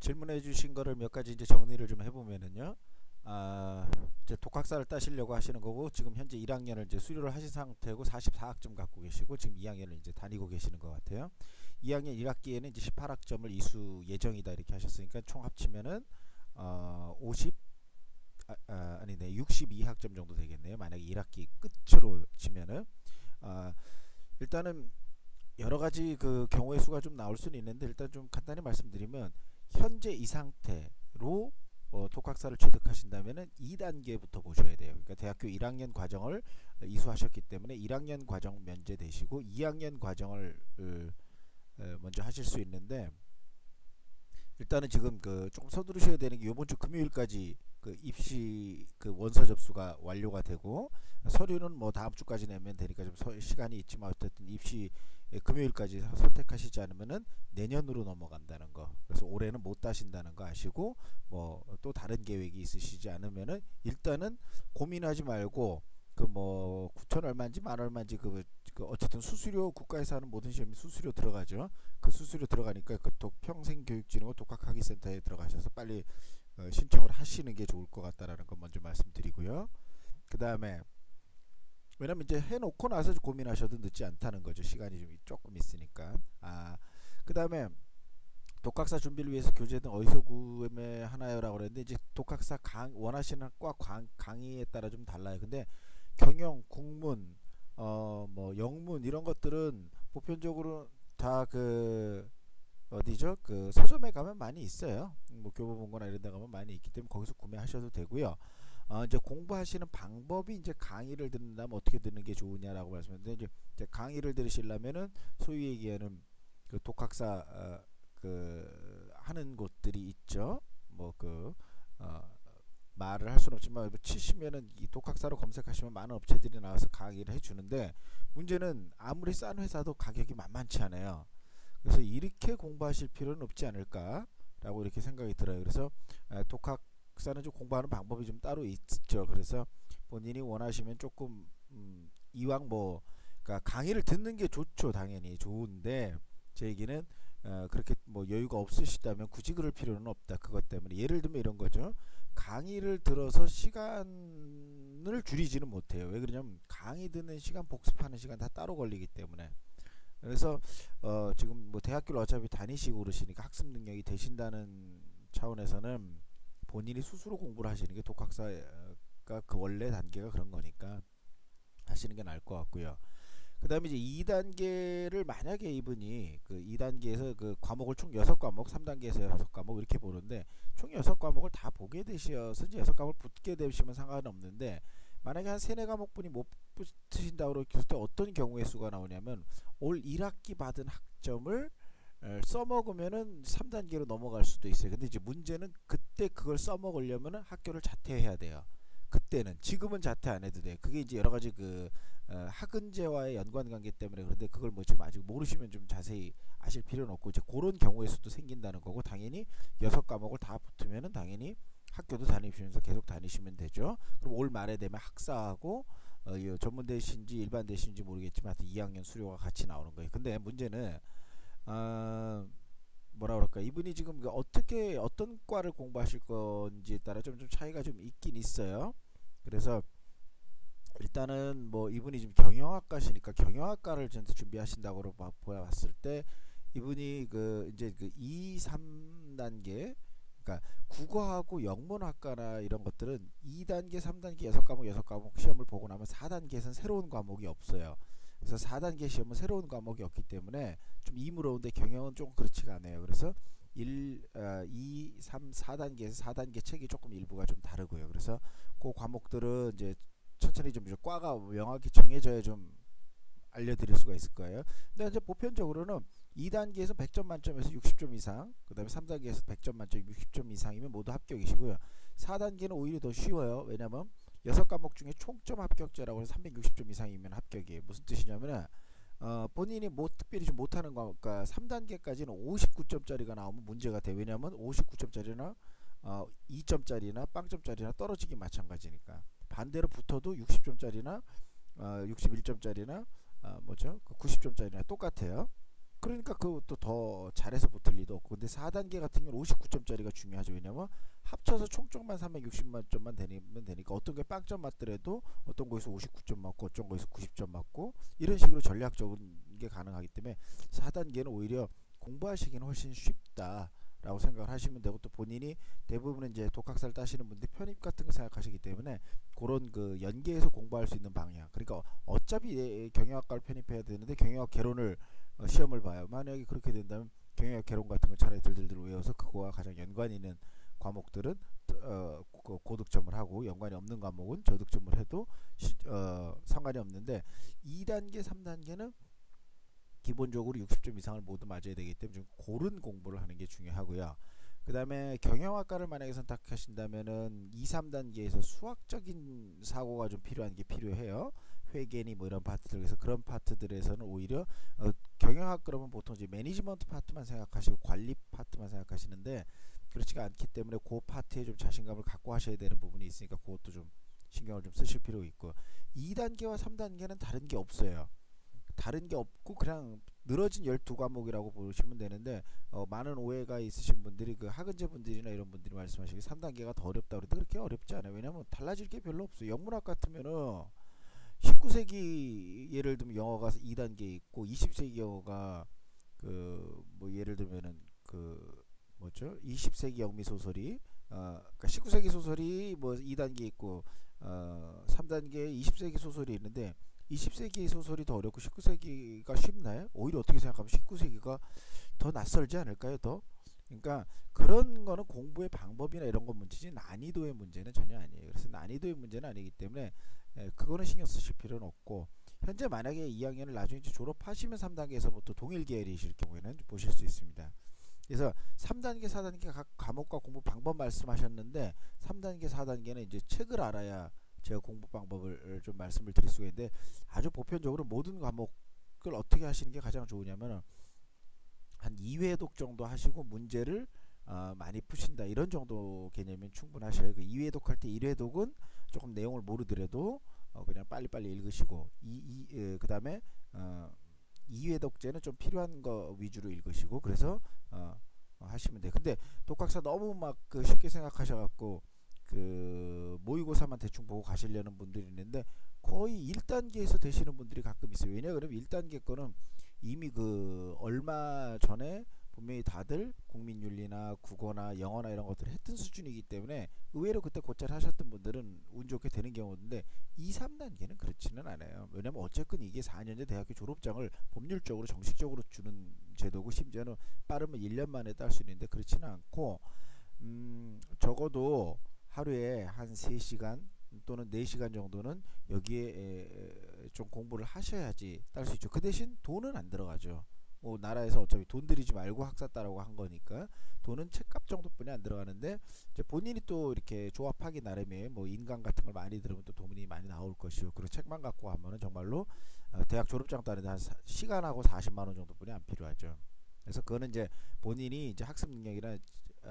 질문해 주신 거를 몇 가지 이제 정리를 좀 해보면은요. 이제 독학사를 따시려고 하시는 거고, 지금 현재 1학년을 이제 수료를 하신 상태고 44학점 갖고 계시고, 지금 2학년을 이제 다니고 계시는 것 같아요. 2학년 1학기에는 이제 18학점을 이수 예정이다 이렇게 하셨으니까 총 합치면은 50 아니네 62학점 정도 되겠네요. 만약에 1학기 끝으로 치면은 일단은 여러 가지 그 경우의 수가 좀 나올 수는 있는데, 일단 좀 간단히 말씀드리면 현재 이 상태로 독학사를 취득하신다면은 2단계부터 보셔야 돼요. 그러니까 대학교 1학년 과정을 이수하셨기 때문에 1학년 과정 면제되시고 2학년 과정을 먼저 하실 수 있는데, 일단은 지금 그 조금 서두르셔야 되는 게 이번 주 금요일까지 그 입시 그 원서 접수가 완료가 되고, 서류는 뭐 다음 주까지 내면 되니까 좀 시간이 있지만 어쨌든 입시 금요일까지 선택하시지 않으면은 내년으로 넘어간다는 거. 그래서 올해는 못 따신다는 거 아시고, 뭐 또 다른 계획이 있으시지 않으면은 일단은 고민하지 말고 그 뭐 9천 얼마인지 만 얼마인지 그 어쨌든 수수료, 국가에서 하는 모든 시험이 수수료 들어가죠. 그 수수료 들어가니까 그 평생교육진흥원 독학학위센터에 들어가셔서 빨리 신청을 하시는 게 좋을 것 같다라는 거 먼저 말씀드리고요. 그 다음에 왜냐면 이제 해놓고 나서 고민하셔도 늦지 않다는 거죠. 시간이 좀 조금 있으니까. 그 다음에 독학사 준비를 위해서 교재는 어디서 구매하나요라고 그랬는데, 이제 독학사 원하시는 과 강의에 따라 좀 달라요. 근데 경영, 국문, 뭐 영문 이런 것들은 보편적으로 다 그 어디죠? 그 서점에 가면 많이 있어요. 뭐 교보문고나 이런 데 가면 많이 있기 때문에 거기서 구매하셔도 되고요. 이제 공부하시는 방법이, 이제 강의를 듣는다면 어떻게 듣는 게 좋으냐라고 말씀했는데, 이제 강의를 들으시려면은 소위 얘기하는 그 독학사 그 하는 곳들이 있죠. 뭐 그 말을 할 수는 없지만 치시면은 이 독학사로 검색하시면 많은 업체들이 나와서 강의를 해주는데, 문제는 아무리 싼 회사도 가격이 만만치 않아요. 그래서 이렇게 공부하실 필요는 없지 않을까라고 이렇게 생각이 들어요. 그래서 독학사는 좀 공부하는 방법이 좀 따로 있죠. 그래서 본인이 원하시면 조금 이왕 뭐 그러니까 강의를 듣는 게 좋죠. 당연히 좋은데, 제 얘기는 그렇게 뭐 여유가 없으시다면 굳이 그럴 필요는 없다. 그것 때문에 예를 들면 이런 거죠. 강의를 들어서 시간을 줄이지는 못해요. 왜 그러냐면 강의 듣는 시간, 복습하는 시간 다 따로 걸리기 때문에. 그래서 지금 뭐 대학교를 어차피 다니시고 그러시니까 학습 능력이 되신다는 차원에서는 본인이 스스로 공부를 하시는 게, 독학사가 그 원래 단계가 그런 거니까 하시는 게 나을 것 같고요. 그 다음에 이제 2단계를 만약에 이분이 그 2단계에서 그 과목을 총 6과목, 3단계에서 6과목 이렇게 보는데, 총 6과목을 다 보게 되셔서 이제 6과목을 붙게 되시면 상관은 없는데, 만약에 한 3-4과목분이 못 붙으신다고 그랬을 때 어떤 경우의 수가 나오냐면, 올 1학기 받은 학점을 써먹으면은 3단계로 넘어갈 수도 있어요. 근데 이제 문제는 그때 그걸 써먹으려면은 학교를 자퇴해야 돼요. 그때는, 지금은 자퇴 안 해도 돼. 그게 이제 여러 가지 그 학은제와의 연관관계 때문에 그런데, 그걸 뭐 지금 아직 모르시면 좀 자세히 아실 필요는 없고, 이제 그런 경우의 수도 생긴다는 거고, 당연히 6과목을 다 붙으면은 당연히 학교도 다니시면서 계속 다니시면 되죠. 그럼 올 말에 되면 학사하고 전문대신지 일반대신지 모르겠지만 하여튼 2학년 수료가 같이 나오는 거예요. 근데 문제는 뭐라 그럴까, 이분이 지금 어떻게 어떤 과를 공부하실 건지에 따라 좀 차이가 좀 있긴 있어요. 그래서 일단은 뭐 이분이 지금 경영학과시니까 경영학과를 준비하신다고 봤을 때, 이분이 그 이제 그 2, 3단계, 그러니까 국어하고 영문학과나 이런 것들은 2단계, 3단계 6과목 6과목 시험을 보고 나면 4단계에서는 새로운 과목이 없어요. 그래서 4단계 시험은 새로운 과목이 없기 때문에 좀 이무러운데, 경영은 좀 그렇지가 않아요. 그래서 2, 3, 4단계에서 4단계 책이 조금 일부가 좀 다르고요. 그래서 그 과목들은 이제 천천히 좀 과가 명확히 정해져야 좀 알려드릴 수가 있을 거예요. 근데 이제 보편적으로는 2단계에서 100점 만점에서 60점 이상, 그 다음에 3단계에서 100점 만점 60점 이상이면 모두 합격이시고요. 4단계는 오히려 더 쉬워요. 왜냐면 6과목 중에 총점 합격자라고 해서 360점 이상이면 합격이에요. 무슨 뜻이냐면은 본인이 뭐 특별히 좀 못하는 과목, 그러니까 3단계까지는 59점짜리가 나오면 문제가 돼. 왜냐면 59점짜리나 2점짜리나 빵점짜리나 떨어지기 마찬가지니까. 반대로 붙어도 60점짜리나 61점짜리나 뭐죠? 90점짜리나 똑같아요. 그러니까 그것도 더 잘해서 붙을 리도 없고. 근데 4단계 같은 경우는 59점짜리가 중요하죠. 왜냐면 합쳐서 총점만 360만 점만 되면 되니까 어떤 게 빵점 맞더라도 어떤 거에서 59점 맞고 어떤 거에서 90점 맞고 이런 식으로 전략적인 게 가능하기 때문에 4단계는 오히려 공부하시기는 훨씬 쉽다라고 생각을 하시면 되고, 또 본인이 대부분 이제 독학사를 따시는 분들이 편입 같은 거 생각하시기 때문에 그런 그 연계해서 공부할 수 있는 방향, 그러니까 어차피 경영학과를 편입해야 되는데 경영학 개론을 시험을 봐요. 만약에 그렇게 된다면 경영학 개론 같은 거 차라리 들들들 외워서 그거와 가장 연관이 있는 과목들은 고득점을 하고, 연관이 없는 과목은 저득점을 해도 상관이 없는데, 2단계 3단계는 기본적으로 60점 이상을 모두 맞아야 되기 때문에 좀 고른 공부를 하는 게 중요하고요. 그 다음에 경영학과를 만약에 선택하신다면은 2, 3단계에서 수학적인 사고가 좀 필요한 게 필요해요. 회계니 뭐 이런 파트들, 그래서 그런 파트들에서는 오히려 경영학 그러면 보통 이제 매니지먼트 파트만 생각하시고 관리 파트만 생각하시는데, 그렇지가 않기 때문에 그 파트에 좀 자신감을 갖고 하셔야 되는 부분이 있으니까 그것도 좀 신경을 좀 쓰실 필요가 있고, 2단계와 3단계는 다른 게 없어요. 다른 게 없고 그냥 늘어진 12과목이라고 보시면 되는데, 많은 오해가 있으신 분들이 그 학은제 분들이나 이런 분들이 말씀하시기 3단계가 더 어렵다 그러는데 그렇게 어렵지 않아요. 왜냐면 달라질 게 별로 없어요. 영문학 같으면은 19세기 예를 들면 영어가 2단계 있고, 20세기 영어가 그 뭐 예를 들면은 그 뭐죠? 20세기 영미 소설이 그러니까 19세기 소설이 뭐 2단계 있고 3단계 20세기 소설이 있는데, 20세기 소설이 더 어렵고 19세기가 쉽나요? 오히려 어떻게 생각하면 19세기가 더 낯설지 않을까요? 더? 그러니까 그런 거는 공부의 방법이나 이런 건 문제지 난이도의 문제는 전혀 아니에요. 그래서 난이도의 문제는 아니기 때문에 그거는 신경 쓰실 필요는 없고, 현재 만약에 2학년을 나중에 졸업하시면 3단계에서부터 동일 계열이실 경우에는 보실 수 있습니다. 그래서 3단계, 4단계 각 과목과 공부 방법 말씀하셨는데, 3단계, 4단계는 이제 책을 알아야 제가 공부 방법을 좀 말씀을 드릴 수가 있는데, 아주 보편적으로 모든 과목을 어떻게 하시는 게 가장 좋으냐면 한 2회독 정도 하시고 문제를 많이 푸신다, 이런 정도 개념이면 충분하셔요. 그 2회독 할 때 1회독은 조금 내용을 모르더라도 그냥 빨리빨리 읽으시고, 그 다음에 2회독제는 좀 필요한 거 위주로 읽으시고, 그래서 하시면 돼요. 근데 독학사 너무 막 그 쉽게 생각하셔갖고 그 모의고사만 대충 보고 가시려는 분들이 있는데, 거의 1단계에서 되시는 분들이 가끔 있어요. 왜냐 그러면 1단계 거는 이미 그 얼마 전에 분명히 다들 국민윤리나 국어나 영어나 이런 것들을 했던 수준이기 때문에 의외로 그때 곧잘 하셨던 분들은 운 좋게 되는 경우인데, 2, 3단계는 그렇지는 않아요. 왜냐면 어쨌든 이게 4년제 대학교 졸업장을 법률적으로 정식적으로 주는 제도고, 심지어는 빠르면 1년 만에 딸 수 있는데 그렇지는 않고, 적어도 하루에 한 3시간 또는 4시간 정도는 여기에 좀 공부를 하셔야지 딸 수 있죠. 그 대신 돈은 안 들어가죠. 뭐 나라에서 어차피 돈 들이지 말고 학사 따라고 한 거니까 돈은 책값 정도뿐이 안 들어가는데, 이제 본인이 또 이렇게 조합하기 나름에 뭐 인강 같은 걸 많이 들으면 또 돈이 많이 나올 것이고, 그리고 책만 갖고 하면은 정말로 대학 졸업장 따는데 한 시간하고 40만 원 정도뿐이 안 필요하죠. 그래서 그거는 이제 본인이 이제 학습 능력이나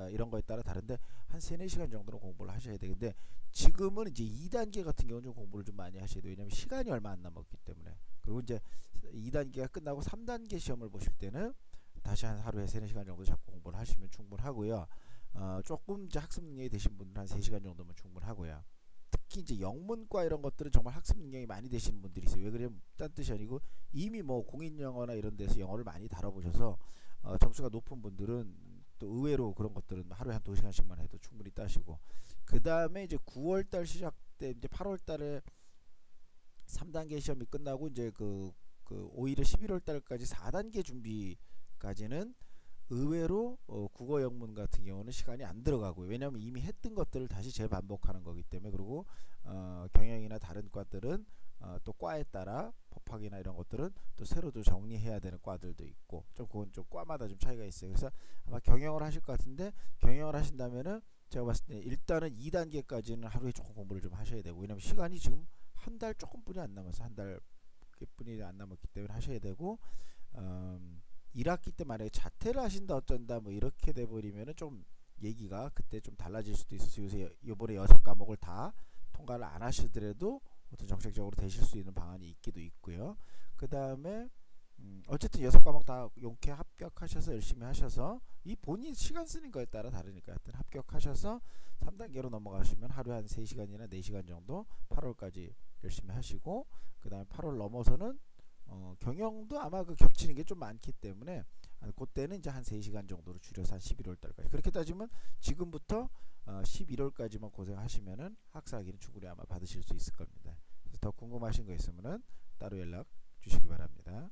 이런 거에 따라 다른데 한 3, 4시간 정도는 공부를 하셔야 되는데, 지금은 이제 2단계 같은 경우는 좀 공부를 좀 많이 하셔야 돼요. 왜냐면 시간이 얼마 안 남았기 때문에. 그리고 이제 2단계가 끝나고 3단계 시험을 보실 때는 다시 한 하루에 3, 4시간 정도 잡고 공부를 하시면 충분하고요. 조금 이제 학습 능력이 되신 분은 한 3시간 정도면 충분하고요. 특히 이제 영문과 이런 것들은 정말 학습 능력이 많이 되시는 분들이 있어요. 왜 그러냐면 딴 뜻이 아니고 이미 뭐 공인영어나 이런 데서 영어를 많이 다뤄보셔서 점수가 높은 분들은 또 의외로 그런 것들은 하루에 한 2시간씩만 해도 충분히 따시고, 그 다음에 이제 9월달 시작 때 이제 8월달에 3단계 시험이 끝나고 이제 오히려 11월달까지 4단계 준비까지는 의외로 국어 영문 같은 경우는 시간이 안 들어가고요. 왜냐하면 이미 했던 것들을 다시 재반복하는 거기 때문에. 그리고 경영이나 다른 과들은 또 과에 따라 법학이나 이런 것들은 또 새로 또 정리해야 되는 과들도 있고, 좀 그건 좀 과마다 좀 차이가 있어요. 그래서 아마 경영을 하실 것 같은데, 경영을 하신다면은 제가 봤을 때 일단은 2단계까지는 하루에 조금 공부를 좀 하셔야 되고, 왜냐면 시간이 지금 한 달 조금뿐이 안 남아서, 한 달뿐이 안 남았기 때문에 하셔야 되고, 1학기 때 만약에 자퇴를 하신다 어쩐다 뭐 이렇게 돼버리면은 좀 얘기가 그때 좀 달라질 수도 있어서, 요새 요번에 6과목을 다 통과를 안 하시더라도 어떤 정책적으로 되실 수 있는 방안이 있기도 있고요. 그 다음에 어쨌든 6과목 다 용케 합격하셔서 열심히 하셔서 이 본인 시간 쓰는 거에 따라 다르니까 하여튼 합격하셔서 3단계로 넘어가시면 하루에 한 3시간이나 4시간 정도 8월까지 열심히 하시고, 그 다음에 8월 넘어서는 경영도 아마 그 겹치는 게 좀 많기 때문에 그때는 이제 한 3시간 정도로 줄여서 한 11월 달까지, 그렇게 따지면 지금부터 11월까지만 고생하시면은 학사학위는 충분히 아마 받으실 수 있을 겁니다. 그래서 더 궁금하신 거 있으면은 따로 연락 주시기 바랍니다.